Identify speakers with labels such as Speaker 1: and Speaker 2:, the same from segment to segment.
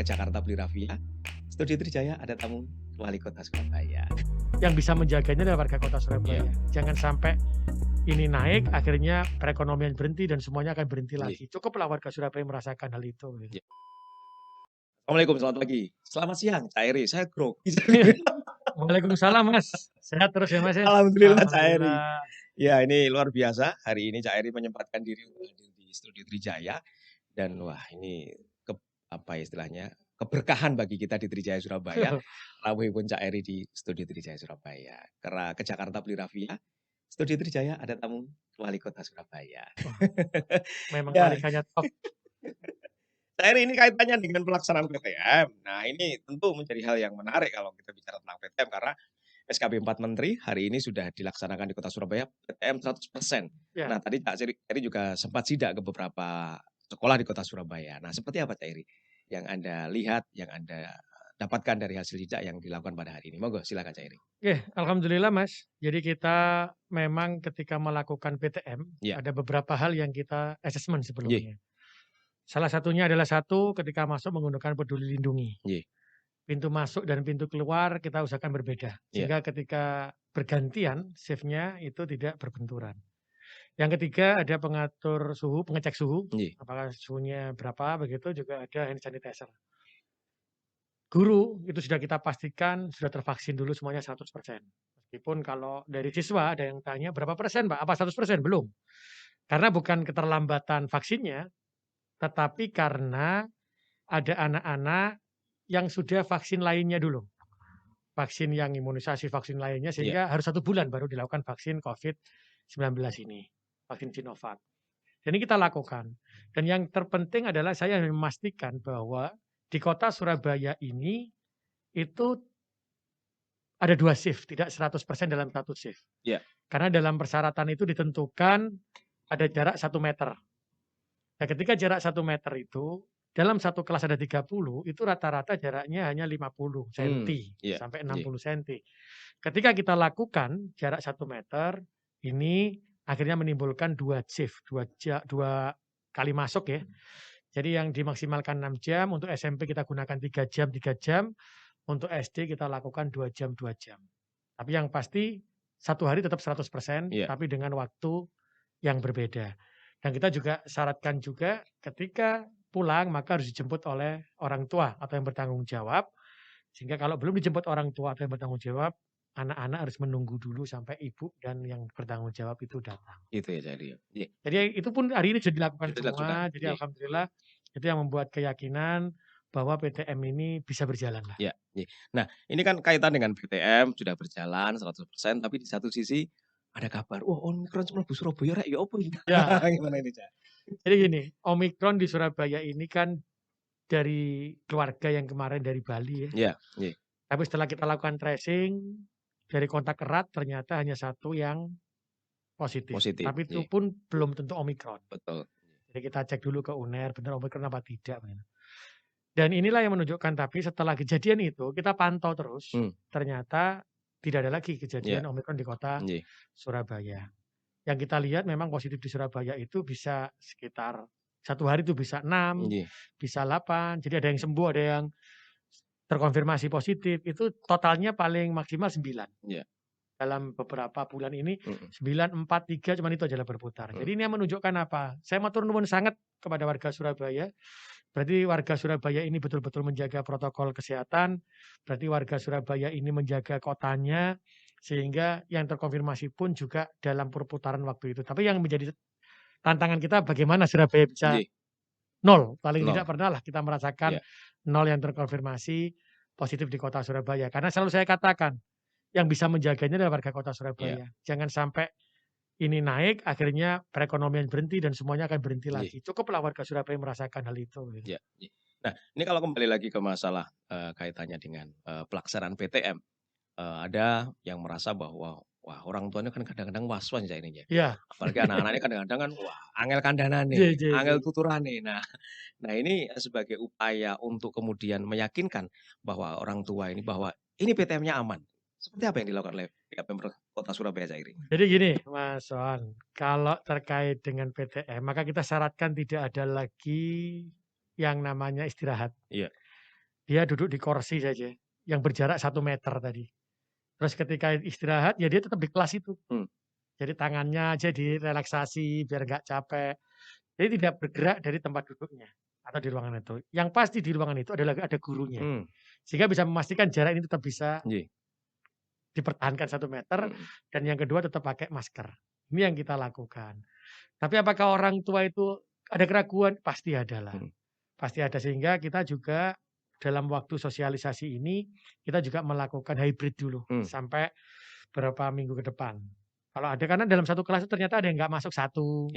Speaker 1: ke Jakarta beli raffia, Studio Trijaya ada tamu wali kota Surabaya.
Speaker 2: Yang bisa menjaganya adalah warga kota Surabaya.
Speaker 1: Iya.
Speaker 2: Jangan sampai ini naik, akhirnya perekonomian berhenti dan semuanya akan berhenti
Speaker 1: Iya.
Speaker 2: lagi. Cukuplah warga Surabaya merasakan hal itu.
Speaker 1: Iya. Assalamualaikum, selamat pagi. Selamat siang, Cak Eri. Saya grogi.
Speaker 2: Waalaikumsalam, Mas. Sehat terus ya, Mas ya?
Speaker 1: Alhamdulillah, Cak Eri.
Speaker 2: Alhamdulillah.
Speaker 1: Ya, ini luar biasa. Hari ini Cak Eri menyempatkan diri hadir di Studio Trijaya dan wah ini apa istilahnya? Keberkahan bagi kita di Trijaya Surabaya. Rawuhipun Cak Eri di Studio Trijaya Surabaya. Karena ke Jakarta beli raffia, Studio Trijaya ada tamu wali kota Surabaya.
Speaker 2: Wah, memang
Speaker 1: Ya.
Speaker 2: walikannya top.
Speaker 1: Cak Eri, ini kaitannya dengan pelaksanaan PTM. Nah, ini tentu menjadi hal yang menarik kalau kita bicara tentang PTM karena SKB 4 Menteri hari ini sudah dilaksanakan di Kota Surabaya PTM 100%.
Speaker 2: Ya.
Speaker 1: Nah, tadi Cak Eri juga sempat sidak ke beberapa sekolah di Kota Surabaya. Nah, seperti apa Cak Eri yang Anda lihat, yang Anda dapatkan dari hasil sidak yang dilakukan pada hari ini? Monggo silakan Cak Eri.
Speaker 2: Oke, alhamdulillah Mas. Jadi kita memang ketika melakukan PTM
Speaker 1: Ya.
Speaker 2: ada beberapa hal yang kita assessment
Speaker 1: Ye.
Speaker 2: sebelumnya. Salah satunya adalah ketika masuk menggunakan Peduli Lindungi.
Speaker 1: Ye.
Speaker 2: Pintu masuk dan pintu keluar kita usahakan berbeda. Sehingga ketika bergantian shift-nya itu tidak berbenturan. Yang ketiga ada pengatur suhu, pengecek suhu.
Speaker 1: Ye.
Speaker 2: Apakah suhunya berapa, begitu juga ada hand sanitizer. Guru itu sudah kita pastikan sudah tervaksin dulu semuanya 100%. Meskipun kalau dari siswa ada yang tanya berapa persen Pak? Apa 100%? Belum. Karena bukan keterlambatan vaksinnya, tetapi karena ada anak-anak yang sudah vaksin lainnya dulu. Vaksin yang imunisasi, vaksin lainnya, sehingga harus 1 bulan baru dilakukan vaksin COVID-19 ini. Vaksin Sinovac. Dan ini kita lakukan. Dan yang terpenting adalah saya memastikan bahwa di kota Surabaya ini itu ada 2 shift, tidak 100% dalam 1 shift.
Speaker 1: Ya.
Speaker 2: Karena dalam persyaratan itu ditentukan ada jarak 1 meter. Nah, ketika jarak 1 meter itu dalam satu kelas ada 30, itu rata-rata jaraknya hanya 50 cm sampai 60 cm. Ketika kita lakukan jarak 1 meter, ini akhirnya menimbulkan 2 shift, 2 kali masuk ya. Jadi yang dimaksimalkan 6 jam, untuk SMP kita gunakan 3 jam, untuk SD kita lakukan 2 jam. Tapi yang pasti 1 hari tetap 100%, tapi dengan waktu yang berbeda. Dan kita juga syaratkan juga ketika pulang maka harus dijemput oleh orang tua atau yang bertanggung jawab. Sehingga kalau belum dijemput orang tua atau yang bertanggung jawab, anak-anak harus menunggu dulu sampai ibu dan yang bertanggung jawab itu datang.
Speaker 1: Itu ya jadi.
Speaker 2: Jadi itu pun hari ini sudah dilakukan
Speaker 1: Sudah
Speaker 2: semua.
Speaker 1: dilakukan.
Speaker 2: Jadi alhamdulillah itu yang membuat keyakinan bahwa PTM ini bisa berjalan lah.
Speaker 1: Ya. Nah, ini kan kaitan dengan PTM sudah berjalan 100%, tapi di satu sisi ada kabar, wah Omikron mlebu Surabaya rek ya opo iki?
Speaker 2: Ya.
Speaker 1: Gimana ini, Cak?
Speaker 2: Jadi gini, Omikron di Surabaya ini kan dari keluarga yang kemarin dari Bali ya.
Speaker 1: Iya.
Speaker 2: Tapi setelah kita lakukan tracing dari kontak erat ternyata hanya 1 yang positif. Tapi itu pun belum tentu Omikron.
Speaker 1: Betul.
Speaker 2: Jadi kita cek dulu ke UNER benar Omikron apa tidak. Dan inilah yang menunjukkan, tapi setelah kejadian itu kita pantau terus, ternyata tidak ada lagi kejadian Omikron di kota Surabaya. Yang kita lihat memang positif di Surabaya itu bisa sekitar 1 hari itu bisa 6, bisa 8. Jadi ada yang sembuh, ada yang terkonfirmasi positif. Itu totalnya paling maksimal 9. Dalam beberapa bulan ini 9, 4, 3 cuman itu adalah berputar. Jadi ini yang menunjukkan apa? Saya matur nuwun sangat kepada warga Surabaya. Berarti warga Surabaya ini betul-betul menjaga protokol kesehatan. Berarti warga Surabaya ini menjaga kotanya. Sehingga yang terkonfirmasi pun juga dalam perputaran waktu itu. Tapi yang menjadi tantangan kita bagaimana Surabaya bisa 0. Paling tidak pernah lah kita merasakan 0 yang terkonfirmasi positif di kota Surabaya. Karena selalu saya katakan, yang bisa menjaganya adalah warga kota Surabaya. Jangan sampai ini naik, akhirnya perekonomian berhenti dan semuanya akan berhenti lagi. Cukuplah warga Surabaya merasakan hal itu.
Speaker 1: Nah, ini kalau kembali lagi ke masalah kaitannya dengan pelaksanaan PTM, ada yang merasa bahwa wah orang tuanya kan kadang-kadang was-was ya ininya. Apalagi anak-anaknya kadang-kadang kan wah angel kandhanane, angel tuturane. Nah ini sebagai upaya untuk kemudian meyakinkan bahwa orang tua ini bahwa ini PTM-nya aman. Seperti apa yang dilakukan oleh pihak Pemprov Kota Surabaya, Cak Eri?
Speaker 2: Jadi gini, Mas Sohan, kalau terkait dengan PTM, maka kita syaratkan tidak ada lagi yang namanya istirahat. dia duduk di kursi saja yang berjarak 1 meter tadi. Terus ketika istirahat, ya dia tetap di kelas itu. Jadi tangannya aja direlaksasi biar nggak capek. Jadi tidak bergerak dari tempat duduknya atau di ruangan itu. Yang pasti di ruangan itu adalah ada gurunya. Sehingga bisa memastikan jarak ini tetap bisa dipertahankan 1 meter, dan yang kedua tetap pakai masker. Ini yang kita lakukan. Tapi apakah orang tua itu ada keraguan? Pasti ada lah. Pasti ada, sehingga kita juga dalam waktu sosialisasi ini, kita juga melakukan hybrid dulu sampai beberapa minggu ke depan. Kalau ada, karena dalam satu kelas itu ternyata ada yang nggak masuk 1,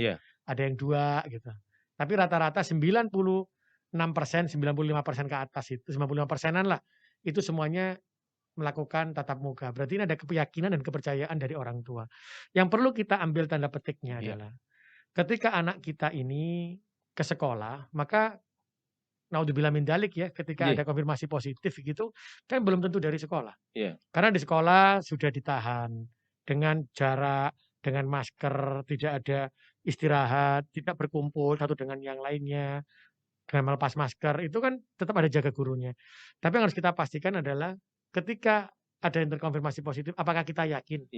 Speaker 2: ada yang 2 gitu. Tapi rata-rata 96%, 95% ke atas itu, 95%-an lah, itu semuanya melakukan tatap muka. Berarti ini ada keyakinan dan kepercayaan dari orang tua. Yang perlu kita ambil tanda petiknya adalah ketika anak kita ini ke sekolah, maka naudzubillah min dzalik ya, ketika ada konfirmasi positif gitu, kan belum tentu dari sekolah. Karena di sekolah sudah ditahan dengan jarak, dengan masker, tidak ada istirahat, tidak berkumpul satu dengan yang lainnya, dengan melepas masker, itu kan tetap ada jaga gurunya. Tapi yang harus kita pastikan adalah ketika ada yang terkonfirmasi positif, apakah kita yakin?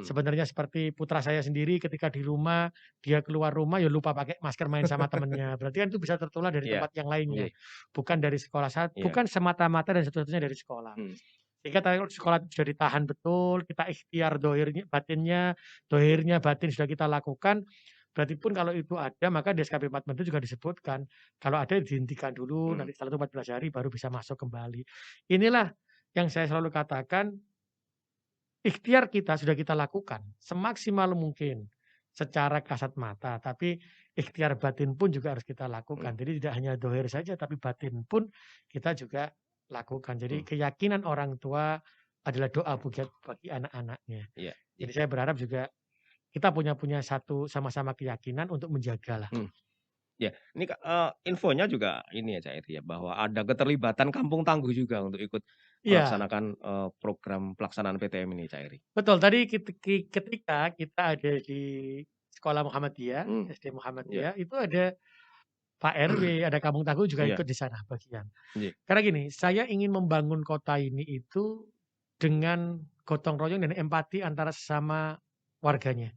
Speaker 2: Sebenarnya seperti putra saya sendiri ketika di rumah, dia keluar rumah ya lupa pakai masker main sama temennya. Berarti kan itu bisa tertular dari tempat yang lainnya. Bukan dari sekolah, bukan semata-mata dan satu-satunya dari sekolah. Sehingga tadi sekolah sudah ditahan betul, kita ikhtiar dohirnya, batinnya, dohirnya, batin sudah kita lakukan. Berarti pun kalau itu ada, maka di SKP 4 Menteri juga disebutkan, kalau ada dihentikan dulu, nanti setelah itu 14 hari baru bisa masuk kembali. Inilah yang saya selalu katakan, ikhtiar kita sudah kita lakukan semaksimal mungkin secara kasat mata, tapi ikhtiar batin pun juga harus kita lakukan. Jadi tidak hanya dohir saja, tapi batin pun kita juga lakukan. Jadi keyakinan orang tua adalah doa bagi anak-anaknya. Jadi saya berharap juga kita punya satu sama-sama keyakinan untuk menjagalah.
Speaker 1: Ya, ini infonya juga ini ya Cak Eri ya, bahwa ada keterlibatan Kampung Tangguh juga untuk ikut melaksanakan program pelaksanaan PTM ini Cak Eri.
Speaker 2: Betul, tadi ketika kita ada di sekolah Muhammadiyah, SD Muhammadiyah, itu ada Pak RW, ada Kampung Tangguh juga ikut di sana bagian. Karena gini, saya ingin membangun kota ini itu dengan gotong royong dan empati antara sesama warganya.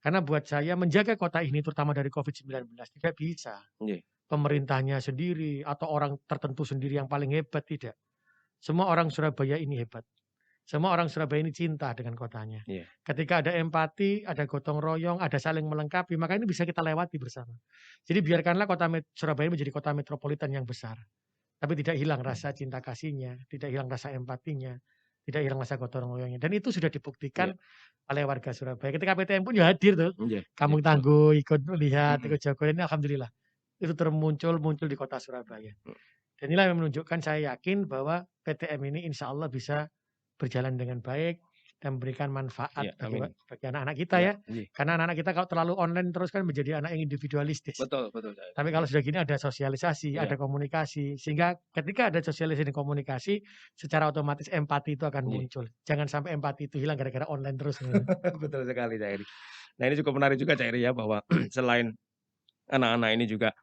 Speaker 2: Karena buat saya menjaga kota ini terutama dari COVID-19 tidak bisa pemerintahnya sendiri atau orang tertentu sendiri yang paling hebat, tidak. Semua orang Surabaya ini hebat. Semua orang Surabaya ini cinta dengan kotanya. Ketika ada empati, ada gotong royong, ada saling melengkapi, maka ini bisa kita lewati bersama. Jadi biarkanlah kota Surabaya menjadi kota metropolitan yang besar. Tapi tidak hilang rasa cinta kasihnya, tidak hilang rasa empatinya, tidak hilang rasa gotong royongnya. Dan itu sudah dibuktikan oleh warga Surabaya. Ketika PTM pun ya hadir tuh. Kampung Tangguh ikut melihat, ikut jago. Ini alhamdulillah. Itu muncul di kota Surabaya. Dan inilah yang menunjukkan saya yakin bahwa PTM ini insya Allah bisa berjalan dengan baik dan memberikan manfaat bagi anak-anak kita ya. Karena anak-anak kita kalau terlalu online terus kan menjadi anak yang individualistis.
Speaker 1: Betul.
Speaker 2: Tapi kalau sudah gini ada sosialisasi, ada komunikasi. Sehingga ketika ada sosialisasi dan komunikasi, secara otomatis empati itu akan muncul. Jangan sampai empati itu hilang gara-gara online terus.
Speaker 1: Betul sekali Cak Eri. Nah ini cukup menarik juga Cak Eri ya, bahwa selain anak-anak ini juga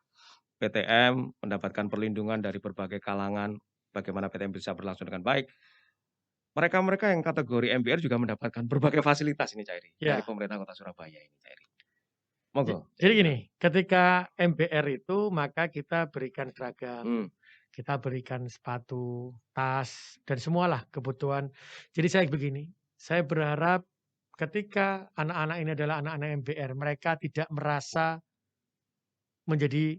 Speaker 1: PTM mendapatkan perlindungan dari berbagai kalangan, bagaimana PTM bisa berlangsung dengan baik. Mereka-mereka yang kategori MBR juga mendapatkan berbagai fasilitas ini Cak Eri, dari pemerintah Kota Surabaya ini Cak Eri. Monggo.
Speaker 2: Jadi gini, ketika MBR itu maka kita berikan seragam, kita berikan sepatu, tas, dan semualah kebutuhan. Jadi saya begini, saya berharap ketika anak-anak ini adalah anak-anak MBR, mereka tidak merasa menjadi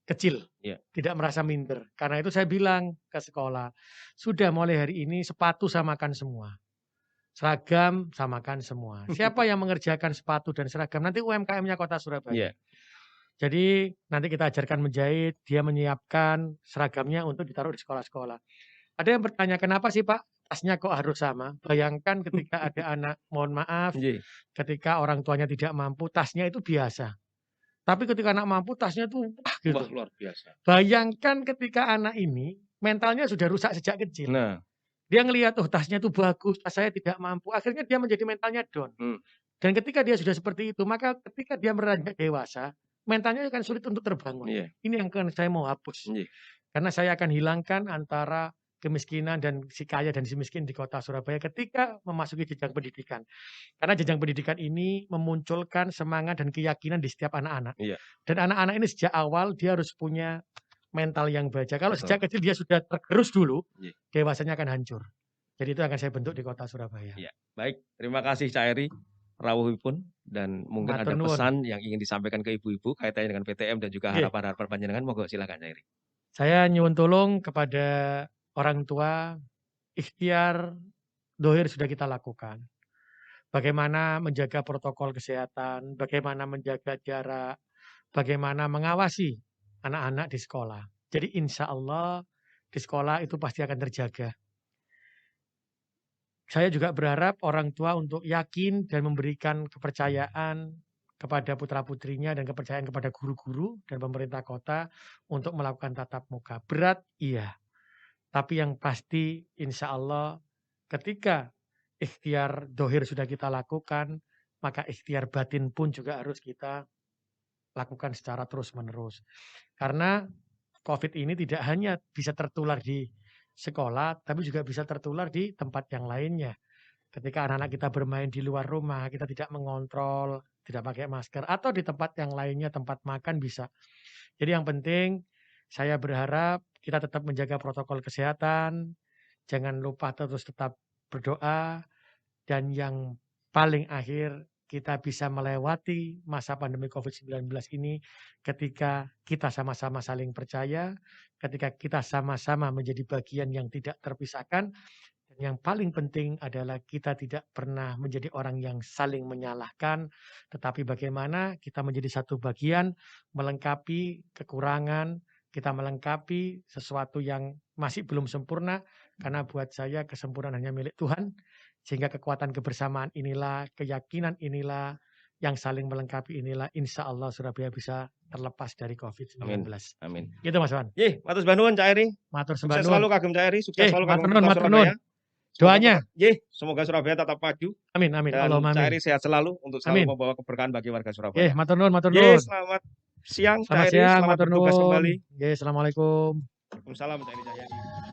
Speaker 2: kecil, tidak merasa minder. Karena itu saya bilang ke sekolah, sudah mulai hari ini sepatu samakan semua. Seragam samakan semua. Siapa yang mengerjakan sepatu dan seragam? Nanti UMKM-nya Kota Surabaya. Jadi nanti kita ajarkan menjahit, dia menyiapkan seragamnya untuk ditaruh di sekolah-sekolah. Ada yang bertanya, kenapa sih Pak tasnya kok harus sama? Bayangkan ketika ada anak, mohon maaf, ketika orang tuanya tidak mampu, tasnya itu biasa. Tapi ketika anak mampu, tasnya tuh gitu.
Speaker 1: Wah, luar biasa.
Speaker 2: Bayangkan ketika anak ini mentalnya sudah rusak sejak kecil.
Speaker 1: Nah,
Speaker 2: dia ngelihat, oh tasnya itu bagus, tas saya tidak mampu. Akhirnya dia menjadi mentalnya down. Dan ketika dia sudah seperti itu, maka ketika dia beranjak dewasa, mentalnya akan sulit untuk terbangun. Ini yang saya mau hapus. Karena saya akan hilangkan antara kemiskinan dan si kaya dan si miskin di kota Surabaya ketika memasuki jenjang pendidikan. Karena jenjang pendidikan ini memunculkan semangat dan keyakinan di setiap anak-anak.
Speaker 1: Iya.
Speaker 2: Dan anak-anak ini sejak awal dia harus punya mental yang baja. Kalau sejak kecil dia sudah tergerus dulu, dewasanya akan hancur. Jadi itu akan saya bentuk di kota Surabaya.
Speaker 1: Iya. Baik, terima kasih Cak Eri rawuhipun, dan mungkin ada pesan yang ingin disampaikan ke ibu-ibu kaitannya dengan PTM dan juga harapan-harapan panjenengan. Monggo silakan Cak Eri.
Speaker 2: Saya nyuwun tolong kepada orang tua, ikhtiar dohir sudah kita lakukan. Bagaimana menjaga protokol kesehatan, bagaimana menjaga jarak, bagaimana mengawasi anak-anak di sekolah. Jadi insya Allah di sekolah itu pasti akan terjaga. Saya juga berharap orang tua untuk yakin dan memberikan kepercayaan kepada putra-putrinya dan kepercayaan kepada guru-guru dan pemerintah kota untuk melakukan tatap muka. Berat, iya. Tapi yang pasti insya Allah ketika ikhtiar dohir sudah kita lakukan, maka ikhtiar batin pun juga harus kita lakukan secara terus-menerus. Karena COVID ini tidak hanya bisa tertular di sekolah, tapi juga bisa tertular di tempat yang lainnya. Ketika anak-anak kita bermain di luar rumah, kita tidak mengontrol, tidak pakai masker, atau di tempat yang lainnya, tempat makan bisa. Jadi yang penting, saya berharap kita tetap menjaga protokol kesehatan, jangan lupa terus tetap berdoa, dan yang paling akhir, kita bisa melewati masa pandemi COVID-19 ini ketika kita sama-sama saling percaya, ketika kita sama-sama menjadi bagian yang tidak terpisahkan, dan yang paling penting adalah kita tidak pernah menjadi orang yang saling menyalahkan, tetapi bagaimana kita menjadi satu bagian, melengkapi kekurangan, kita melengkapi sesuatu yang masih belum sempurna, karena buat saya kesempurnaan hanya milik Tuhan, sehingga kekuatan kebersamaan inilah, keyakinan inilah, yang saling melengkapi inilah, insya Allah Surabaya bisa terlepas dari COVID-19.
Speaker 1: Amin.
Speaker 2: Gitu Mas Wan.
Speaker 1: Matur sembah nuwun Cak Eri.
Speaker 2: Matur sembah
Speaker 1: Sukses selalu kagem Cak Eri, sukses selalu kagem Surabaya.
Speaker 2: Doanya.
Speaker 1: Semoga Surabaya tetap maju.
Speaker 2: Amin.
Speaker 1: Dan Cak Eri sehat selalu untuk selalu membawa keberkahan bagi warga Surabaya.
Speaker 2: Matur nuwun.
Speaker 1: Selamat siang Cak Eri, selamat bertugas kembali.
Speaker 2: Assalamualaikum.
Speaker 1: Waalaikumsalam Cak Eri Cahyadi.